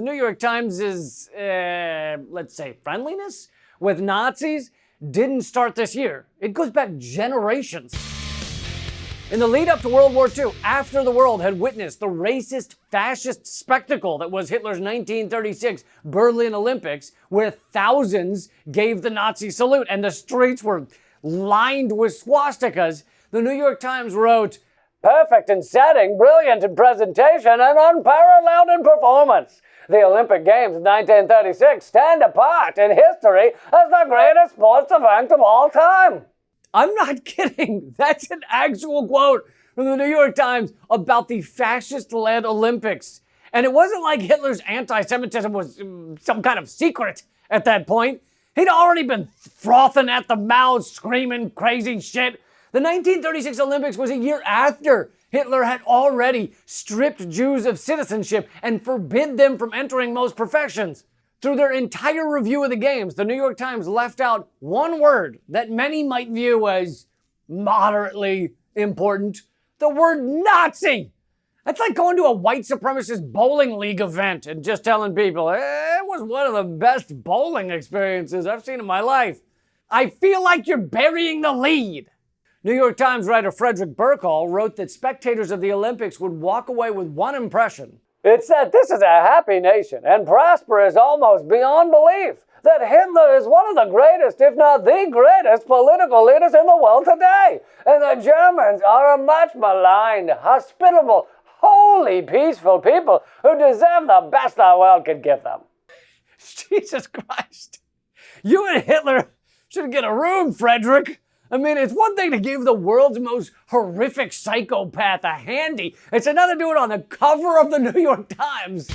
New York Times' let's say, friendliness with Nazis didn't start this year. It goes back generations. In the lead up to World War II, after the world had witnessed the racist, fascist spectacle that was Hitler's 1936 Berlin Olympics, where thousands gave the Nazi salute and the streets were lined with swastikas, the New York Times wrote, "Perfect in setting, brilliant in presentation, and unparalleled in performance. The Olympic Games of 1936 stand apart in history as the greatest sports event of all time." I'm not kidding. That's an actual quote from the New York Times about the fascist-led Olympics. And it wasn't like Hitler's anti-Semitism was some kind of secret at that point. He'd already been frothing at the mouth, screaming crazy shit. The 1936 Olympics was a year after Hitler had already stripped Jews of citizenship and forbid them from entering most professions. Through their entire review of the games, the New York Times left out one word that many might view as moderately important: the word Nazi. That's like going to a white supremacist bowling league event and just telling people, it was one of the best bowling experiences I've seen in my life. I feel like you're burying the lead. New York Times writer Frederick Burkall wrote that spectators of the Olympics would walk away with one impression. It said, "This is a happy nation and prosperous almost beyond belief. That Hitler is one of the greatest, if not the greatest, political leaders in the world today. And the Germans are a much maligned, hospitable, wholly peaceful people who deserve the best our world could give them." Jesus Christ. You and Hitler should get a room, Frederick. I mean, it's one thing to give the world's most horrific psychopath a handy. It's another to do it on the cover of the New York Times.